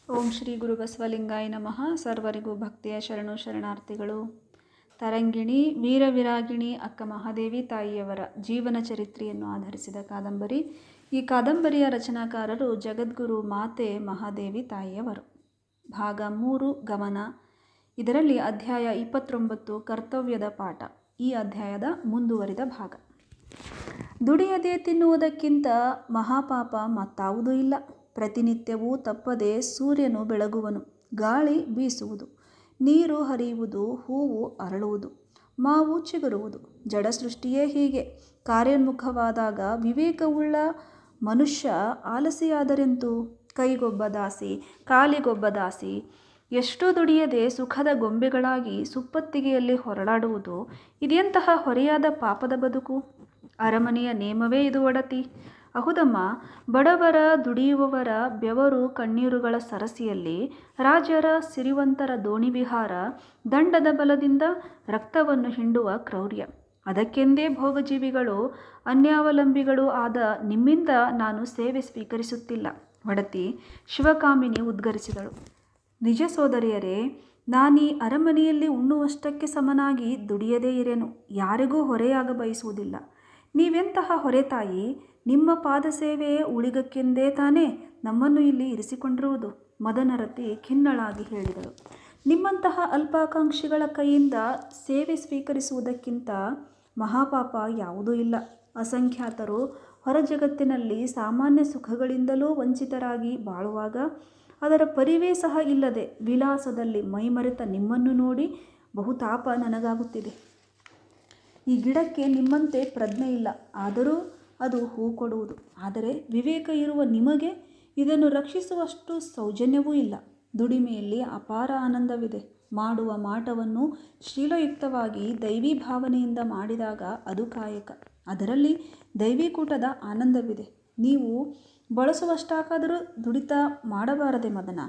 ಓಂ ಶ್ರೀ ಗುರು ಬಸವಲಿಂಗಾಯ ನಮಃ. ಸರ್ವರಿಗೂ ಭಕ್ತಿಯ ಶರಣು ಶರಣಾರ್ಥಿಗಳು. ತರಂಗಿಣಿ ವೀರವಿರಾಗಿಣಿ ಅಕ್ಕ ಮಹಾದೇವಿ ತಾಯಿಯವರ ಜೀವನ ಚರಿತ್ರೆಯನ್ನು ಆಧರಿಸಿದ ಕಾದಂಬರಿ. ಈ ಕಾದಂಬರಿಯ ರಚನಾಕಾರರು ಜಗದ್ಗುರು ಮಾತೆ ಮಹಾದೇವಿ ತಾಯಿಯವರು. ಭಾಗ 3 ಗಮನ. ಇದರಲ್ಲಿ ಅಧ್ಯಾಯ 29 ಕರ್ತವ್ಯದ ಪಾಠ. ಈ ಅಧ್ಯಾಯದ ಮುಂದುವರಿದ ಭಾಗ. ದುಡಿಯದೆ ತಿನ್ನುವುದಕ್ಕಿಂತ ಮಹಾಪಾಪ ಮತ್ತಾವುದೂ ಇಲ್ಲ. ಪ್ರತಿನಿತ್ಯವೂ ತಪ್ಪದೆ ಸೂರ್ಯನು ಬೆಳಗುವನು, ಗಾಳಿ ಬೀಸುವುದು, ನೀರು ಹರಿಯುವುದು, ಹೂವು ಅರಳುವುದು, ಮಾವು ಚಿಗುರುವುದು. ಜಡ ಸೃಷ್ಟಿಯೇ ಹೀಗೆ. ಕಾರ್ಯೋನ್ಮುಖವಾದಾಗ ವಿವೇಕವುಳ್ಳ ಮನುಷ್ಯ ಆಲಸಿಯಾದರೆಂತು? ಕೈಗೊಬ್ಬ ದಾಸಿ, ಕಾಲಿಗೊಬ್ಬ ದಾಸಿ. ಎಷ್ಟೋ ದುಡಿಯದೆ ಸುಖದ ಗೊಂಬೆಗಳಾಗಿ ಸುಪ್ಪತ್ತಿಗೆಯಲ್ಲಿ ಹೊರಳಾಡುವುದು ಇದೆಂತಹ ಹೊರೆಯಾದ ಪಾಪದ ಬದುಕು? ಅರಮನೆಯ ನೇಮವೇ ಇದು ಒಡತಿ. ಹೌದಮ್ಮ, ಬಡವರ ದುಡಿಯುವವರ ಬೆವರು ಕಣ್ಣೀರುಗಳ ಸರಸಿಯಲ್ಲಿ ರಾಜರ ಸಿರಿವಂತರ ದೋಣಿ ವಿಹಾರ, ದಂಡದ ಬಲದಿಂದ ರಕ್ತವನ್ನು ಹಿಂಡುವ ಕ್ರೌರ್ಯ. ಅದಕ್ಕೆಂದೇ ಭೋಗಜೀವಿಗಳು ಅನ್ಯಾವಲಂಬಿಗಳು ಆದ ನಿಮ್ಮಿಂದ ನಾನು ಸೇವೆ ಸ್ವೀಕರಿಸುತ್ತಿಲ್ಲ ಒಡತಿ, ಶಿವಕಾಮಿನಿ ಉದ್ಗರಿಸಿದಳು. ನಿಜ ಸೋದರಿಯರೇ, ನಾನೀ ಅರಮನೆಯಲ್ಲಿ ಉಣ್ಣುವಷ್ಟಕ್ಕೆ ಸಮನಾಗಿ ದುಡಿಯದೇ ಇರೆನು, ಯಾರಿಗೂ ಹೊರೆಯಾಗ ಬಯಸುವುದಿಲ್ಲ. ನೀವೆಂತಹ ಹೊರೆ ತಾಯಿ? ನಿಮ್ಮ ಪಾದ ಸೇವೆಯೇ ಉಳಿಗಕ್ಕೆಂದೇ ತಾನೇ ನಮ್ಮನ್ನು ಇಲ್ಲಿ ಇರಿಸಿಕೊಂಡಿರುವುದು, ಮದನರತಿ ಖಿನ್ನಳಾಗಿ ಹೇಳಿದಳು. ನಿಮ್ಮಂತಹ ಅಲ್ಪಾಕಾಂಕ್ಷಿಗಳ ಕೈಯಿಂದ ಸೇವೆ ಸ್ವೀಕರಿಸುವುದಕ್ಕಿಂತ ಮಹಾಪಾಪ ಯಾವುದೂ ಇಲ್ಲ. ಅಸಂಖ್ಯಾತರು ಹೊರ ಜಗತ್ತಿನಲ್ಲಿ ಸಾಮಾನ್ಯ ಸುಖಗಳಿಂದಲೂ ವಂಚಿತರಾಗಿ ಬಾಳುವಾಗ ಅದರ ಪರಿವೇ ಸಹ ಇಲ್ಲದೆ ವಿಲಾಸದಲ್ಲಿ ಮೈಮರೆತ ನಿಮ್ಮನ್ನು ನೋಡಿ ಬಹುತಾಪ ನನಗಾಗುತ್ತಿದೆ. ಈ ಗಿಡಕ್ಕೆ ನಿಮ್ಮಂತೆ ಪ್ರಜ್ಞೆ ಇಲ್ಲ, ಆದರೂ ಅದು ಹೂ ಕೊಡುವುದು. ಆದರೆ ವಿವೇಕ ಇರುವ ನಿಮಗೆ ಇದನ್ನು ರಕ್ಷಿಸುವಷ್ಟು ಸೌಜನ್ಯವೂ ಇಲ್ಲ. ದುಡಿಮೆಯಲ್ಲಿ ಅಪಾರ ಆನಂದವಿದೆ. ಮಾಡುವ ಮಾಟವನ್ನು ಶೀಲಯುಕ್ತವಾಗಿ ದೈವೀ ಭಾವನೆಯಿಂದ ಮಾಡಿದಾಗ ಅದು ಕಾಯಕ. ಅದರಲ್ಲಿ ದೈವೀಕೂಟದ ಆನಂದವಿದೆ. ನೀವು ಬಳಸುವಷ್ಟಾಕಾದರೂ ದುಡಿತ ಮಾಡಬಾರದೆ ಮದನ?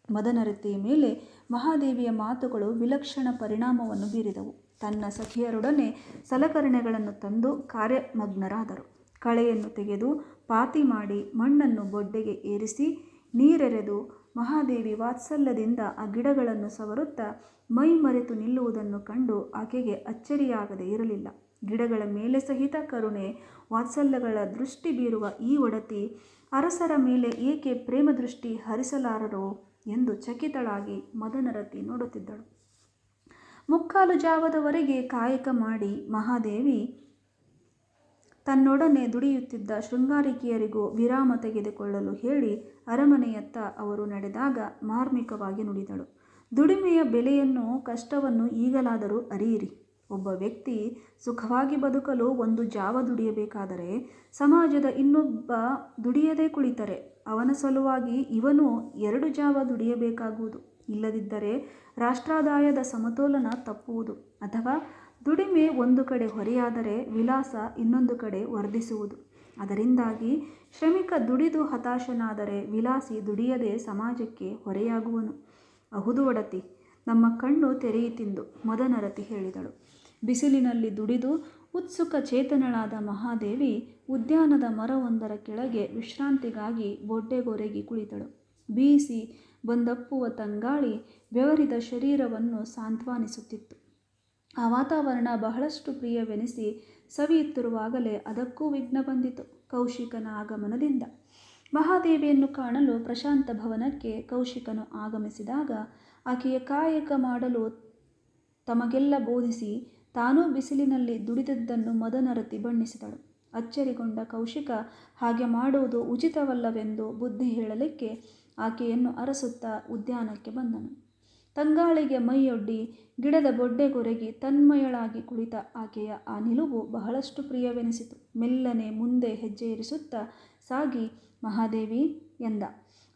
ಮದನರತಿಯ ಮೇಲೆ ಮಹಾದೇವಿಯ ಮಾತುಗಳು ವಿಲಕ್ಷಣ ಪರಿಣಾಮವನ್ನು ಬೀರಿದವು. ತನ್ನ ಸಖಿಯರೊಡನೆ ಸಲಕರಣೆಗಳನ್ನು ತಂದು ಕಾರ್ಯಮಗ್ನರಾದರು. ಕಳೆಯನ್ನು ತೆಗೆದು ಪಾತಿ ಮಾಡಿ ಮಣ್ಣನ್ನು ಬೊಡ್ಡೆಗೆ ಏರಿಸಿ ನೀರೆರೆದು ಮಹಾದೇವಿ ವಾತ್ಸಲ್ಯದಿಂದ ಆ ಗಿಡಗಳನ್ನು ಸವರುತ್ತಾ ಮೈ ಮರೆತು ನಿಲ್ಲುವುದನ್ನು ಕಂಡು ಆಕೆಗೆ ಅಚ್ಚರಿಯಾಗದೇ ಇರಲಿಲ್ಲ. ಗಿಡಗಳ ಮೇಲೆ ಸಹಿತ ಕರುಣೆ ವಾತ್ಸಲ್ಯಗಳ ದೃಷ್ಟಿ ಬೀರುವ ಈ ಒಡತಿ ಅರಸರ ಮೇಲೆ ಏಕೆ ಪ್ರೇಮ ದೃಷ್ಟಿ ಹರಿಸಲಾರರೋ ಎಂದು ಚಕಿತಳಾಗಿ ಮದನರತಿ ನೋಡುತ್ತಿದ್ದಳು. ಮುಕ್ಕಾಲು ಜಾವದವರೆಗೆ ಕಾಯಕ ಮಾಡಿ ಮಹಾದೇವಿ ತನ್ನೊಡನೆ ದುಡಿಯುತ್ತಿದ್ದ ಶೃಂಗಾರಿಕೆಯರಿಗೂ ವಿರಾಮ ತೆಗೆದುಕೊಳ್ಳಲು ಹೇಳಿ ಅರಮನೆಯತ್ತ ಅವರು ನಡೆದಾಗ ಮಾರ್ಮಿಕವಾಗಿ ನುಡಿದಳು. ದುಡಿಮೆಯ ಬೆಲೆಯನ್ನು, ಕಷ್ಟವನ್ನು ಈಗಲಾದರೂ ಅರಿಯಿರಿ. ಒಬ್ಬ ವ್ಯಕ್ತಿ ಸುಖವಾಗಿ ಬದುಕಲು ಒಂದು ಜಾವ ದುಡಿಯಬೇಕಾದರೆ ಸಮಾಜದ ಇನ್ನೊಬ್ಬ ದುಡಿಯದೇ ಕುಳಿತರೆ ಅವನ ಸಲುವಾಗಿ ಇವನು 2 ಜಾವ ದುಡಿಯಬೇಕಾಗುವುದು. ಇಲ್ಲದಿದ್ದರೆ ರಾಷ್ಟ್ರಾದಾಯದ ಸಮತೋಲನ ತಪ್ಪುವುದು. ಅಥವಾ ದುಡಿಮೆ ಒಂದು ಕಡೆ ಹೊರೆಯಾದರೆ ವಿಲಾಸ ಇನ್ನೊಂದು ಕಡೆ ವರ್ಧಿಸುವುದು. ಅದರಿಂದಾಗಿ ಶ್ರಮಿಕ ದುಡಿದು ಹತಾಶನಾದರೆ ವಿಲಾಸಿ ದುಡಿಯದೆ ಸಮಾಜಕ್ಕೆ ಹೊರೆಯಾಗುವನು. ಅಹುದು ಒಡತಿ, ನಮ್ಮ ಕಣ್ಣು ತೆರೆಯಿತೆಂದು ಮದನರತಿ ಹೇಳಿದಳು. ಬಿಸಿಲಿನಲ್ಲಿ ದುಡಿದು ಉತ್ಸುಕ ಚೇತನಳಾದ ಮಹಾದೇವಿ ಉದ್ಯಾನದ ಮರವೊಂದರ ಕೆಳಗೆ ವಿಶ್ರಾಂತಿಗಾಗಿ ಬೊಡ್ಡೆಗೊರಗಿ ಕುಳಿತಳು. ಬೀಸಿ ಬಂದಪ್ಪುವ ತಂಗಾಳಿ ಬೆವರಿದ ಶರೀರವನ್ನು ಸಾಂತ್ವನಿಸುತ್ತಿತ್ತು. ಆ ವಾತಾವರಣ ಬಹಳಷ್ಟು ಪ್ರಿಯವೆನಿಸಿ ಸವಿಯುತ್ತಿರುವಾಗಲೇ ಅದಕ್ಕೂ ವಿಘ್ನ ಬಂದಿತು. ಕೌಶಿಕನ ಆಗಮನದಿಂದ. ಮಹಾದೇವಿಯನ್ನು ಕಾಣಲು ಪ್ರಶಾಂತ ಭವನಕ್ಕೆ ಕೌಶಿಕನು ಆಗಮಿಸಿದಾಗ ಆಕೆಯ ಕಾಯಕ ಮಾಡಲು ತಮಗೆಲ್ಲ ಬೋಧಿಸಿ ತಾನೂ ಬಿಸಿಲಿನಲ್ಲಿ ದುಡಿದದ್ದನ್ನು ಮದನರತಿ ಬಣ್ಣಿಸಿದಳು. ಅಚ್ಚರಿಗೊಂಡ ಕೌಶಿಕ ಹಾಗೆ ಮಾಡುವುದು ಉಚಿತವಲ್ಲವೆಂದು ಬುದ್ಧಿ ಹೇಳಲಿಕ್ಕೆ ಆಕೆಯನ್ನು ಅರಸುತ್ತಾ ಉದ್ಯಾನಕ್ಕೆ ಬಂದನು. ತಂಗಾಳಿಗೆ ಮೈಯೊಡ್ಡಿ ಗಿಡದ ಬೊಡ್ಡೆಗೊರಗಿ ತನ್ಮಯಳಾಗಿ ಕುಳಿತ ಆಕೆಯ ಆ ನಿಲುವು ಬಹಳಷ್ಟು ಪ್ರಿಯವೆನಿಸಿತು. ಮೆಲ್ಲನೆ ಮುಂದೆ ಹೆಜ್ಜೆ ಇರಿಸುತ್ತಾ ಸಾಗಿ ಮಹಾದೇವಿ ಎಂದ.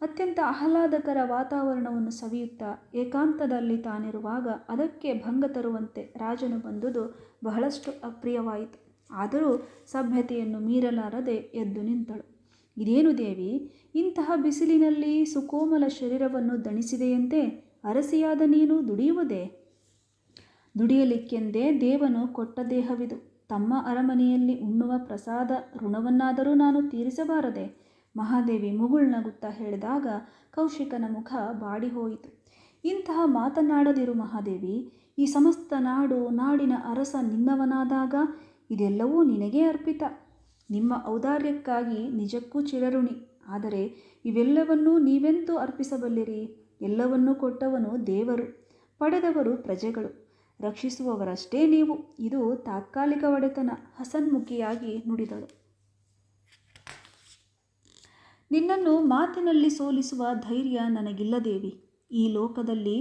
ಅತ್ಯಂತ ಆಹ್ಲಾದಕರ ವಾತಾವರಣವನ್ನು ಸವಿಯುತ್ತಾ ಏಕಾಂತದಲ್ಲಿ ತಾನಿರುವಾಗ ಅದಕ್ಕೆ ಭಂಗ ತರುವಂತೆ ರಾಜನು ಬಂದುದು ಬಹಳಷ್ಟು ಅಪ್ರಿಯವಾಯಿತು. ಆದರೂ ಸಭ್ಯತೆಯನ್ನು ಮೀರಲಾರದೆ ಎದ್ದು ನಿಂತಳು. ಇದೇನು ದೇವಿ, ಇಂತಹ ಬಿಸಿಲಿನಲ್ಲಿ ಸುಕೋಮಲ ಶರೀರವನ್ನು ದಣಿಸಿದೆಯಂತೆ? ಅರಸಿಯಾದ ನೀನು ದುಡಿಯುವುದೇ? ದುಡಿಯಲಿಕ್ಕೆಂದೇ ದೇವನು ಕೊಟ್ಟ ದೇಹವಿದು. ತಮ್ಮ ಅರಮನೆಯಲ್ಲಿ ಉಣ್ಣುವ ಪ್ರಸಾದ ಋಣವನ್ನಾದರೂ ನಾನು ತೀರಿಸಬಾರದೆ? ಮಹಾದೇವಿ ಮುಗುಳ್ನಗುತ್ತಾ ಹೇಳಿದಾಗ ಕೌಶಿಕನ ಮುಖ ಬಾಡಿಹೋಯಿತು. ಇಂತಹ ಮಾತನಾಡದಿರು ಮಹಾದೇವಿ. ಈ ಸಮಸ್ತ ನಾಡಿನ ಅರಸ ನಿನ್ನವನಾದಾಗ ಇದೆಲ್ಲವೂ ನಿನಗೇ ಅರ್ಪಿತ. ನಿಮ್ಮ ಔದಾರ್ಯಕ್ಕಾಗಿ ನಿಜಕ್ಕೂ ಚಿರಋಣಿ. ಆದರೆ ಇವೆಲ್ಲವನ್ನೂ ನೀವೆಂತೂ ಅರ್ಪಿಸಬಲ್ಲಿರಿ? ಎಲ್ಲವನ್ನೂ ಕೊಟ್ಟವನು ದೇವರು, ಪಡೆದವರು ಪ್ರಜೆಗಳು, ರಕ್ಷಿಸುವವರಷ್ಟೇ ನೀವು. ಇದು ತಾತ್ಕಾಲಿಕ ಒಡೆತನ, ಹಸನ್ಮುಖಿಯಾಗಿ ನುಡಿದಳು. ನಿನ್ನನ್ನು ಮಾತಿನಲ್ಲಿ ಸೋಲಿಸುವ ಧೈರ್ಯ ನನಗಿಲ್ಲ ದೇವಿ. ಈ ಲೋಕದಲ್ಲಿ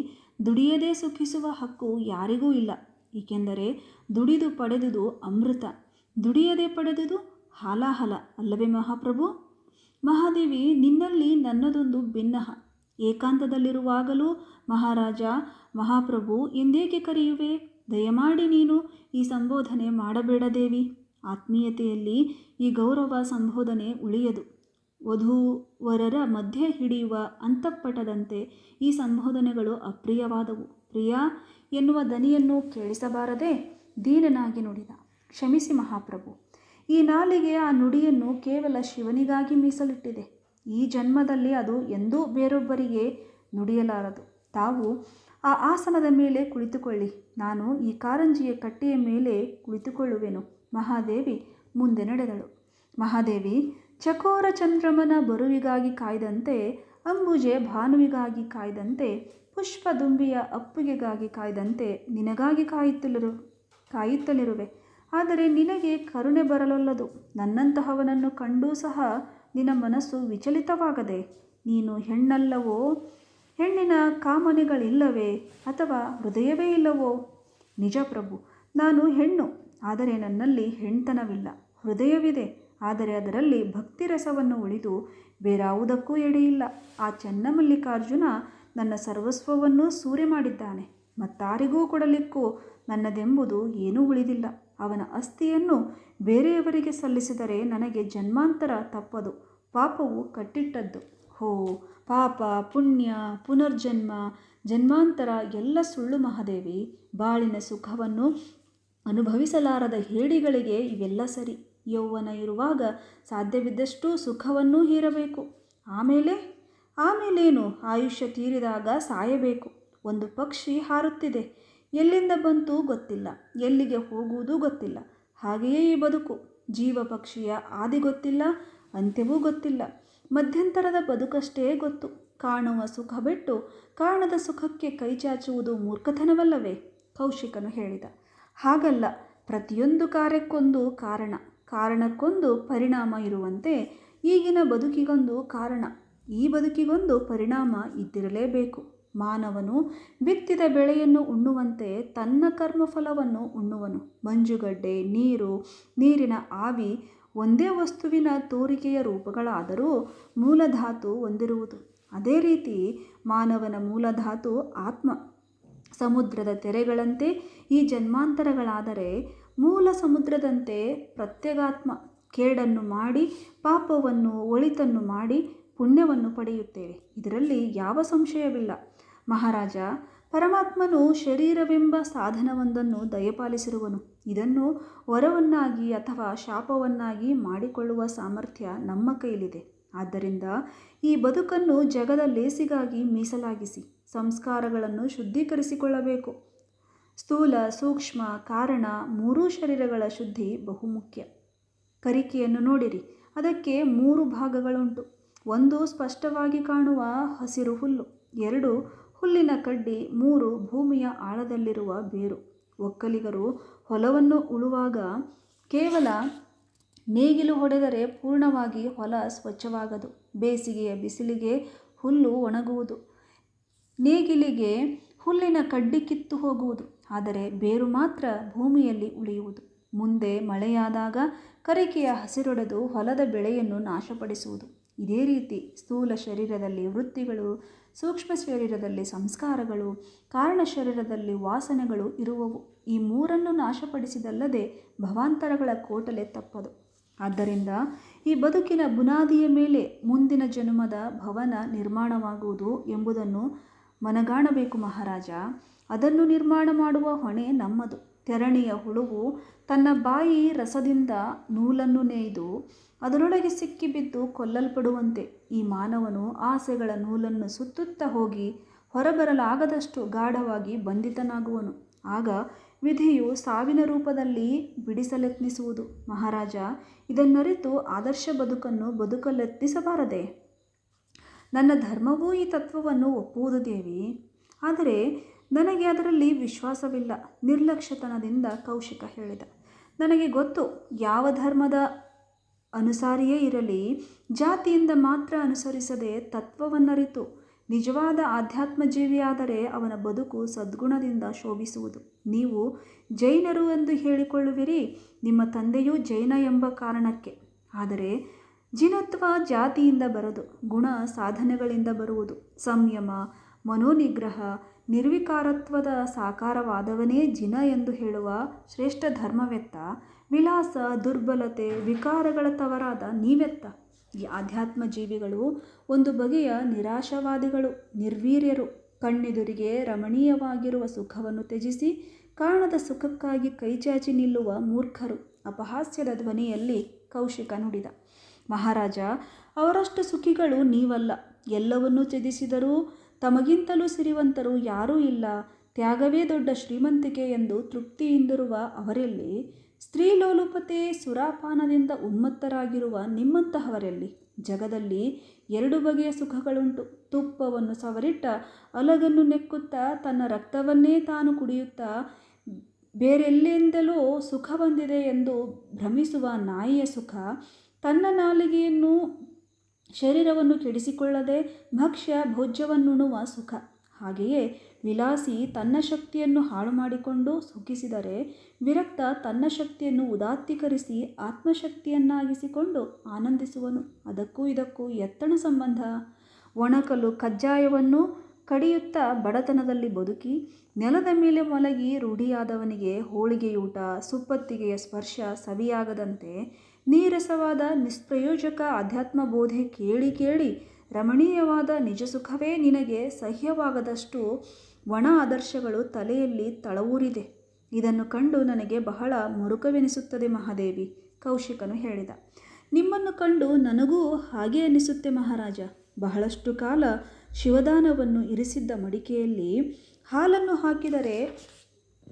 ದುಡಿಯದೇ ಸುಖಿಸುವ ಹಕ್ಕು ಯಾರಿಗೂ ಇಲ್ಲ. ಏಕೆಂದರೆ ದುಡಿದು ಪಡೆದುದು ಅಮೃತ, ದುಡಿಯದೆ ಪಡೆದುದು ಹಾಲಾಹಲ ಅಲ್ಲವೇ ಮಹಾಪ್ರಭು? ಮಹಾದೇವಿ, ನಿನ್ನಲ್ಲಿ ನನ್ನದೊಂದು ಭಿನ್ನಹ. ಏಕಾಂತದಲ್ಲಿರುವಾಗಲೂ ಮಹಾರಾಜ, ಮಹಾಪ್ರಭು ಎಂದೇಕೆ ಕರೆಯುವೆ? ದಯಮಾಡಿ ನೀನು ಈ ಸಂಬೋಧನೆ ಮಾಡಬೇಡ ದೇವಿ. ಆತ್ಮೀಯತೆಯಲ್ಲಿ ಈ ಗೌರವ ಸಂಬೋಧನೆ ಉಳಿಯದು. ವಧೂವರರ ಮಧ್ಯೆ ಹಿಡಿಯುವ ಅಂತಃಪಟದಂತೆ ಈ ಸಂಬೋಧನೆಗಳು ಅಪ್ರಿಯವಾದವು. ಪ್ರಿಯಾ ಎನ್ನುವ ದನಿಯನ್ನು ಕೇಳಿಸಬಾರದೆ ದೀನನಾಗಿ ನುಡಿದ. ಕ್ಷಮಿಸಿ ಮಹಾಪ್ರಭು. ಈ ನಾಲಿಗೆ ಆ ನುಡಿಯನ್ನು ಕೇವಲ ಶಿವನಿಗಾಗಿ ಮೀಸಲಿಟ್ಟಿದೆ. ಈ ಜನ್ಮದಲ್ಲಿ ಅದು ಎಂದೂ ಬೇರೊಬ್ಬರಿಗೆ ನುಡಿಯಲಾರದು. ತಾವು ಆ ಆಸನದ ಮೇಲೆ ಕುಳಿತುಕೊಳ್ಳಿ, ನಾನು ಈ ಕಾರಂಜಿಯ ಕಟ್ಟೆಯ ಮೇಲೆ ಕುಳಿತುಕೊಳ್ಳುವೆನು. ಮಹಾದೇವಿ ಮುಂದೆ ನಡೆದಳು. ಮಹಾದೇವಿ, ಚಕೋರ ಚಂದ್ರಮನ ಬರುವಿಗಾಗಿ ಕಾಯ್ದಂತೆ, ಅಂಬುಜೆ ಭಾನುವಿಗಾಗಿ ಕಾಯ್ದಂತೆ, ಪುಷ್ಪದುಂಬಿಯ ಅಪ್ಪುಗೆಗಾಗಿ ಕಾಯ್ದಂತೆ ನಿನಗಾಗಿ ಕಾಯುತ್ತಲಿರುವೆ. ಆದರೆ ನಿನಗೆ ಕರುಣೆ ಬರಲೊಲ್ಲದು. ನನ್ನಂತಹವನನ್ನು ಕಂಡೂ ಸಹ ನಿನ್ನ ಮನಸ್ಸು ವಿಚಲಿತವಾಗದೆ, ನೀನು ಹೆಣ್ಣಲ್ಲವೋ? ಹೆಣ್ಣಿನ ಕಾಮನೆಗಳಿಲ್ಲವೇ? ಅಥವಾ ಹೃದಯವೇ ಇಲ್ಲವೋ? ನಿಜ ಪ್ರಭು, ನಾನು ಹೆಣ್ಣು, ಆದರೆ ನನ್ನಲ್ಲಿ ಹೆಣ್ತನವಿಲ್ಲ. ಹೃದಯವಿದೆ, ಆದರೆ ಅದರಲ್ಲಿ ಭಕ್ತಿರಸವನ್ನು ಉಳಿದು ಬೇರಾವುದಕ್ಕೂ ಎಡೆಯಿಲ್ಲ. ಆ ಚನ್ನಮಲ್ಲಿಕಾರ್ಜುನ ನನ್ನ ಸರ್ವಸ್ವವನ್ನೂ ಸೂರೆ ಮಾಡಿದ್ದಾನೆ. ಮತ್ತಾರಿಗೂ ಕೊಡಲಿಕ್ಕೂ ನನ್ನದೆಂಬುದು ಏನೂ ಉಳಿದಿಲ್ಲ. ಅವನ ಅಸ್ಥಿಯನ್ನು ಬೇರೆಯವರಿಗೆ ಸಲ್ಲಿಸಿದರೆ ನನಗೆ ಜನ್ಮಾಂತರ ತಪ್ಪದು. ಪಾಪವು ಕಟ್ಟಿಟ್ಟದ್ದು. ಹೋ ಪಾಪ, ಪುಣ್ಯ, ಪುನರ್ಜನ್ಮ, ಜನ್ಮಾಂತರ ಎಲ್ಲ ಸುಳ್ಳು ಮಹಾದೇವಿ. ಬಾಳಿನ ಸುಖವನ್ನು ಅನುಭವಿಸಲಾರದ ಹೇಡಿಗಳಿಗೆ ಇವೆಲ್ಲ ಸರಿ. ಯೌವನ ಇರುವಾಗ ಸಾಧ್ಯವಿದ್ದಷ್ಟು ಸುಖವನ್ನೂ ಹೀರಬೇಕು. ಆಮೇಲೇನು? ಆಯುಷ್ಯ ತೀರಿದಾಗ ಸಾಯಬೇಕು. ಒಂದು ಪಕ್ಷಿ ಹಾರುತ್ತಿದೆ, ಎಲ್ಲಿಂದ ಬಂತು ಗೊತ್ತಿಲ್ಲ, ಎಲ್ಲಿಗೆ ಹೋಗುವುದೂ ಗೊತ್ತಿಲ್ಲ. ಹಾಗೆಯೇ ಈ ಬದುಕು. ಜೀವ ಪಕ್ಷಿಯ ಆದಿ ಗೊತ್ತಿಲ್ಲ, ಅಂತ್ಯವೂ ಗೊತ್ತಿಲ್ಲ. ಮಧ್ಯಂತರದ ಬದುಕಷ್ಟೇ ಗೊತ್ತು. ಕಾಣುವ ಸುಖ ಬಿಟ್ಟು ಕಾಣದ ಸುಖಕ್ಕೆ ಕೈಚಾಚುವುದು ಮೂರ್ಖತನವಲ್ಲವೇ? ಕೌಶಿಕನು ಹೇಳಿದ. ಹಾಗಲ್ಲ, ಪ್ರತಿಯೊಂದು ಕಾರ್ಯಕ್ಕೊಂದು ಕಾರಣ, ಕಾರಣಕ್ಕೊಂದು ಪರಿಣಾಮ ಇರುವಂತೆ ಈಗಿನ ಬದುಕಿಗೊಂದು ಕಾರಣ, ಈ ಬದುಕಿಗೊಂದು ಪರಿಣಾಮ ಇದ್ದಿರಲೇಬೇಕು. ಮಾನವನು ಬಿತ್ತಿದ ಬೆಳೆಯನ್ನು ಉಣ್ಣುವಂತೆ ತನ್ನ ಕರ್ಮಫಲವನ್ನು ಉಣ್ಣುವನು. ಮಂಜುಗಡ್ಡೆ, ನೀರು, ನೀರಿನ ಆವಿ ಒಂದೇ ವಸ್ತುವಿನ ತೋರಿಕೆಯ ರೂಪಗಳಾದರೂ ಮೂಲಧಾತು ಹೊಂದಿರುವುದು. ಅದೇ ರೀತಿ ಮಾನವನ ಮೂಲಧಾತು ಆತ್ಮ. ಸಮುದ್ರದ ತೆರೆಗಳಂತೆ ಈ ಜನ್ಮಾಂತರಗಳಾದರೆ ಮೂಲ ಸಮುದ್ರದಂತೆ ಪ್ರತ್ಯಗಾತ್ಮ. ಕೇಡನ್ನು ಮಾಡಿ ಪಾಪವನ್ನು, ಒಳಿತನ್ನು ಮಾಡಿ ಪುಣ್ಯವನ್ನು ಪಡೆಯುತ್ತೇವೆ. ಇದರಲ್ಲಿ ಯಾವ ಸಂಶಯವಿಲ್ಲ. ಮಹಾರಾಜ, ಪರಮಾತ್ಮನು ಶರೀರವೆಂಬ ಸಾಧನವೊಂದನ್ನು ದಯಪಾಲಿಸಿರುವನು. ಇದನ್ನು ವರವನ್ನಾಗಿ ಅಥವಾ ಶಾಪವನ್ನಾಗಿ ಮಾಡಿಕೊಳ್ಳುವ ಸಾಮರ್ಥ್ಯ ನಮ್ಮ ಕೈಲಿದೆ. ಆದ್ದರಿಂದ ಈ ಬದುಕನ್ನು ಜಗದ ಲೇಸಿಗಾಗಿ ಮೀಸಲಾಗಿಸಿ ಸಂಸ್ಕಾರಗಳನ್ನು ಶುದ್ಧೀಕರಿಸಿಕೊಳ್ಳಬೇಕು. ಸ್ಥೂಲ, ಸೂಕ್ಷ್ಮ, ಕಾರಣ ಮೂರೂ ಶರೀರಗಳ ಶುದ್ಧಿ ಬಹುಮುಖ್ಯ. ಕರಿಕೆಯನ್ನು ನೋಡಿರಿ, ಅದಕ್ಕೆ 3 ಭಾಗಗಳುಂಟು. 1 ಸ್ಪಷ್ಟವಾಗಿ ಕಾಣುವ ಹಸಿರು ಹುಲ್ಲು, 2 ಹುಲ್ಲಿನ ಕಡ್ಡಿ, 3 ಭೂಮಿಯ ಆಳದಲ್ಲಿರುವ ಬೇರು. ಒಕ್ಕಲಿಗರು ಹೊಲವನ್ನು ಉಳುವಾಗ ಕೇವಲ ನೇಗಿಲು ಹೊಡೆದರೆ ಪೂರ್ಣವಾಗಿ ಹೊಲ ಸ್ವಚ್ಛವಾಗದು. ಬೇಸಿಗೆಯ ಬಿಸಿಲಿಗೆ ಹುಲ್ಲು ಒಣಗುವುದು, ನೇಗಿಲಿಗೆ ಹುಲ್ಲಿನ ಕಡ್ಡಿ ಕಿತ್ತು ಹೋಗುವುದು, ಆದರೆ ಬೇರು ಮಾತ್ರ ಭೂಮಿಯಲ್ಲಿ ಉಳಿಯುವುದು. ಮುಂದೆ ಮಳೆಯಾದಾಗ ಕರಿಕೆಯ ಹಸಿರೊಡೆದು ಹೊಲದ ಬೆಳೆಯನ್ನು ನಾಶಪಡಿಸುವುದು. ಇದೇ ರೀತಿ ಸ್ಥೂಲ ಶರೀರದಲ್ಲಿ ವೃತ್ತಿಗಳು, ಸೂಕ್ಷ್ಮ ಶರೀರದಲ್ಲಿ ಸಂಸ್ಕಾರಗಳು, ಕಾರಣ ಶರೀರದಲ್ಲಿ ವಾಸನೆಗಳು ಇರುವವು. ಈ 3ನ್ನು ನಾಶಪಡಿಸಿದಲ್ಲದೆ ಭವಾಂತರಗಳ ಕೋಟಲೆ ತಪ್ಪದು. ಆದ್ದರಿಂದ ಈ ಬದುಕಿನ ಬುನಾದಿಯ ಮೇಲೆ ಮುಂದಿನ ಜನ್ಮದ ಭವನ ನಿರ್ಮಾಣವಾಗುವುದು ಎಂಬುದನ್ನು ಮನಗಾಣಬೇಕು ಮಹಾರಾಜ. ಅದನ್ನು ನಿರ್ಮಾಣ ಮಾಡುವ ಹೊಣೆ ನಮ್ಮದು. ತೆರಣಿಯ ಹುಳುವು ತನ್ನ ಬಾಯಿ ರಸದಿಂದ ನೂಲನ್ನು ನೇಯ್ದು ಅದರೊಳಗೆ ಸಿಕ್ಕಿಬಿದ್ದು ಕೊಲ್ಲಲ್ಪಡುವಂತೆ ಈ ಮಾನವನು ಆಸೆಗಳ ನೂಲನ್ನು ಸುತ್ತುತ್ತಾ ಹೋಗಿ ಹೊರಬರಲಾಗದಷ್ಟು ಗಾಢವಾಗಿ ಬಂಧಿತನಾಗುವನು. ಆಗ ವಿಧಿಯು ಸಾವಿನ ರೂಪದಲ್ಲಿ ಬಿಡಿಸಲೆತ್ನಿಸುವುದು. ಮಹಾರಾಜ, ಇದನ್ನರಿತು ಆದರ್ಶ ಬದುಕನ್ನು ಬದುಕಲೆತ್ನಿಸಬಾರದೆ? ನನ್ನ ಧರ್ಮವೂ ಈ ತತ್ವವನ್ನು ಒಪ್ಪುವುದು ದೇವಿ. ಆದರೆ ನನಗೆ ಅದರಲ್ಲಿ ವಿಶ್ವಾಸವಿಲ್ಲ, ನಿರ್ಲಕ್ಷ್ಯತನದಿಂದ ಕೌಶಿಕ ಹೇಳಿದ. ನನಗೆ ಗೊತ್ತು, ಯಾವ ಧರ್ಮದ ಅನುಸಾರಿಯೇ ಇರಲಿ, ಜಾತಿಯಿಂದ ಮಾತ್ರ ಅನುಸರಿಸದೆ ತತ್ವವನ್ನರಿತು ನಿಜವಾದ ಆಧ್ಯಾತ್ಮಜೀವಿಯಾದರೆ ಅವನ ಬದುಕು ಸದ್ಗುಣದಿಂದ ಶೋಭಿಸುವುದು. ನೀವು ಜೈನರು ಎಂದು ಹೇಳಿಕೊಳ್ಳುವಿರಿ, ನಿಮ್ಮ ತಂದೆಯೂ ಜೈನ ಎಂಬ ಕಾರಣಕ್ಕೆ. ಆದರೆ ಜಿನತ್ವ ಜಾತಿಯಿಂದ ಬರದು, ಗುಣ ಸಾಧನೆಗಳಿಂದ ಬರುವುದು. ಸಂಯಮ, ಮನೋನಿಗ್ರಹ, ನಿರ್ವಿಕಾರತ್ವದ ಸಾಕಾರವಾದವನೇ ಜಿನ ಎಂದು ಹೇಳುವ ಶ್ರೇಷ್ಠ ಧರ್ಮವೆತ್ತ? ವಿಲಾಸ, ದುರ್ಬಲತೆ, ವಿಕಾರಗಳ ತವರಾದ ನೀವೆತ್ತ? ಈ ಆಧ್ಯಾತ್ಮ ಜೀವಿಗಳು ಒಂದು ಬಗೆಯ ನಿರಾಶಾವಾದಿಗಳು, ನಿರ್ವೀರ್ಯರು. ಕಣ್ಣೆದುರಿಗೆ ರಮಣೀಯವಾಗಿರುವ ಸುಖವನ್ನು ತ್ಯಜಿಸಿ ಕಾಣದ ಸುಖಕ್ಕಾಗಿ ಕೈಚಾಚಿ ನಿಲ್ಲುವ ಮೂರ್ಖರು. ಅಪಹಾಸ್ಯದ ಧ್ವನಿಯಲ್ಲಿ ಕೌಶಿಕ ನುಡಿದ. ಮಹಾರಾಜ, ಅವರಷ್ಟು ಸುಖಿಗಳು ನೀವಲ್ಲ. ಎಲ್ಲವನ್ನೂ ತ್ಯಜಿಸಿದರೂ ತಮಗಿಂತಲೂ ಸಿರಿವಂತರು ಯಾರೂ ಇಲ್ಲ. ತ್ಯಾಗವೇ ದೊಡ್ಡ ಶ್ರೀಮಂತಿಕೆ ಎಂದು ತೃಪ್ತಿಯಿಂದಿರುವ ಅವರೆಲ್ಲಿ? ಸ್ತ್ರೀಲೋಲುಪತೆ, ಸುರಾಪಾನದಿಂದ ಉನ್ಮತ್ತರಾಗಿರುವ ನಿಮ್ಮಂತಹವರೆಲ್ಲಿ? ಜಗದಲ್ಲಿ 2 ಬಗೆಯ ಸುಖಗಳುಂಟು. ತುಪ್ಪವನ್ನು ಸವರಿಟ್ಟ ಅಲಗನ್ನು ನೆಕ್ಕುತ್ತಾ ತನ್ನ ರಕ್ತವನ್ನೇ ತಾನು ಕುಡಿಯುತ್ತಾ ಬೇರೆಲ್ಲಿಂದಲೋ ಸುಖ ಬಂದಿದೆ ಎಂದು ಭ್ರಮಿಸುವ ನಾಯಿಯ ಸುಖ. ತನ್ನ ನಾಲಿಗೆಯನ್ನು, ಶರೀರವನ್ನು ಕೆಡಿಸಿಕೊಳ್ಳದೆ ಭಕ್ಷ್ಯ ಭೋಜ್ಯವನ್ನುಣ್ಣುವ ಸುಖ. ಹಾಗೆಯೇ ವಿಲಾಸಿ ತನ್ನ ಶಕ್ತಿಯನ್ನು ಹಾಳು ಮಾಡಿಕೊಂಡು ಸುಖಿಸಿದರೆ, ವಿರಕ್ತ ತನ್ನ ಶಕ್ತಿಯನ್ನು ಉದಾತ್ತೀಕರಿಸಿ ಆತ್ಮಶಕ್ತಿಯನ್ನಾಗಿಸಿಕೊಂಡು ಆನಂದಿಸುವನು. ಅದಕ್ಕೂ ಇದಕ್ಕೂ ಎತ್ತಣ ಸಂಬಂಧ? ಒಣಕಲು ಕಜ್ಜಾಯವನ್ನು ಕಡಿಯುತ್ತಾ ಬಡತನದಲ್ಲಿ ಬದುಕಿ ನೆಲದ ಮೇಲೆ ಮಲಗಿ ರೂಢಿಯಾದವನಿಗೆ ಹೋಳಿಗೆಯೂಟ, ಸುಪ್ಪತ್ತಿಗೆಯ ಸ್ಪರ್ಶ ಸವಿಯಾಗದಂತೆ ನೀರಸವಾದ ನಿಷ್ಪ್ರಯೋಜಕ ಅಧ್ಯಾತ್ಮ ಬೋಧೆ ಕೇಳಿ ಕೇಳಿ ರಮಣೀಯವಾದ ನಿಜ ಸುಖವೇ ನಿನಗೆ ಸಹ್ಯವಾಗದಷ್ಟು ಒಣ ಆದರ್ಶಗಳು ತಲೆಯಲ್ಲಿ ತಳವೂರಿದೆ. ಇದನ್ನು ಕಂಡು ನನಗೆ ಬಹಳ ಮರುಕವೆನಿಸುತ್ತದೆ ಮಹಾದೇವಿ, ಕೌಶಿಕನು ಹೇಳಿದ. ನಿಮ್ಮನ್ನು ಕಂಡು ನನಗೂ ಹಾಗೆ ಅನಿಸುತ್ತೆ ಮಹಾರಾಜ. ಬಹಳಷ್ಟು ಕಾಲ ಶಿವದಾನವನ್ನು ಇರಿಸಿದ್ದ ಮಡಿಕೆಯಲ್ಲಿ ಹಾಲನ್ನು ಹಾಕಿದರೆ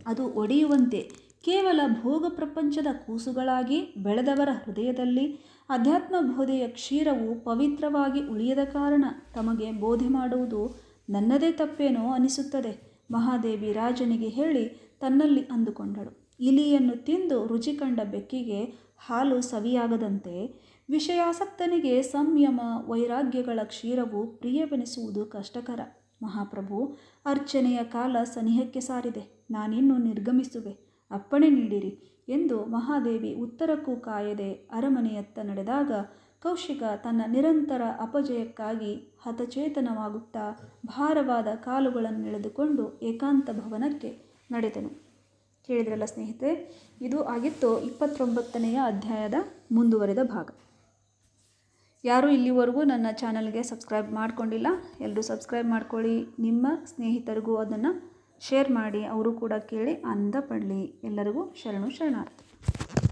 ಅದು ಒಡೆಯುವಂತೆ ಕೇವಲ ಭೋಗ ಪ್ರಪಂಚದ ಕೂಸುಗಳಾಗಿ ಬೆಳೆದವರ ಹೃದಯದಲ್ಲಿ ಅಧ್ಯಾತ್ಮ ಬೋಧೆಯ ಕ್ಷೀರವು ಪವಿತ್ರವಾಗಿ ಉಳಿಯದ ಕಾರಣ ತಮಗೆ ಬೋಧೆ ಮಾಡುವುದು ನನ್ನದೇ ತಪ್ಪೇನೋ ಅನಿಸುತ್ತದೆ. ಮಹಾದೇವಿ ರಾಜನಿಗೆ ಹೇಳಿ ತನ್ನಲ್ಲಿ ಅಂದುಕೊಂಡಳು. ಇಲಿಯನ್ನು ತಿಂದು ರುಚಿ ಕಂಡ ಬೆಕ್ಕಿಗೆ ಹಾಲು ಸವಿಯಾಗದಂತೆ ವಿಷಯಾಸಕ್ತನಿಗೆ ಸಂಯಮ, ವೈರಾಗ್ಯಗಳ ಕ್ಷೀರವು ಪ್ರಿಯವೆನಿಸುವುದು ಕಷ್ಟಕರ. ಮಹಾಪ್ರಭು, ಅರ್ಚನೆಯ ಕಾಲ ಸನಿಹಕ್ಕೆ ಸಾರಿದೆ. ನಾನಿನ್ನು ನಿರ್ಗಮಿಸುವೆ, ಅಪ್ಪಣೆ ನೀಡಿರಿ ಎಂದು ಮಹಾದೇವಿ ಉತ್ತರಕ್ಕೂ ಕಾಯದೆ ಅರಮನೆಯತ್ತ ನಡೆದಾಗ ಕೌಶಿಕ ತನ್ನ ನಿರಂತರ ಅಪಜಯಕ್ಕಾಗಿ ಹತಚೇತನವಾಗುತ್ತಾ ಭಾರವಾದ ಕಾಲುಗಳನ್ನೆಳೆದುಕೊಂಡು ಏಕಾಂತ ಭವನಕ್ಕೆ ನಡೆದನು. ಕೇಳಿದ್ರಲ್ಲ ಸ್ನೇಹಿತರೆ, ಇದು ಆಗಿತ್ತು 29ನೆಯ ಅಧ್ಯಾಯದ ಮುಂದುವರೆದ ಭಾಗ. ಯಾರೂ ಇಲ್ಲಿವರೆಗೂ ನನ್ನ ಚಾನಲ್ಗೆ ಸಬ್ಸ್ಕ್ರೈಬ್ ಮಾಡ್ಕೊಂಡಿಲ್ಲ, ಎಲ್ಲರೂ ಸಬ್ಸ್ಕ್ರೈಬ್ ಮಾಡ್ಕೊಳ್ಳಿ. ನಿಮ್ಮ ಸ್ನೇಹಿತರಿಗೂ ಅದನ್ನು ಶೇರ್ ಮಾಡಿ, ಅವರು ಕೂಡ ಕೇಳಿ ಆನಂದ ಪಡಲಿ. ಎಲ್ಲರಿಗೂ ಶರಣು ಶರಣಾರ್ಥಿ.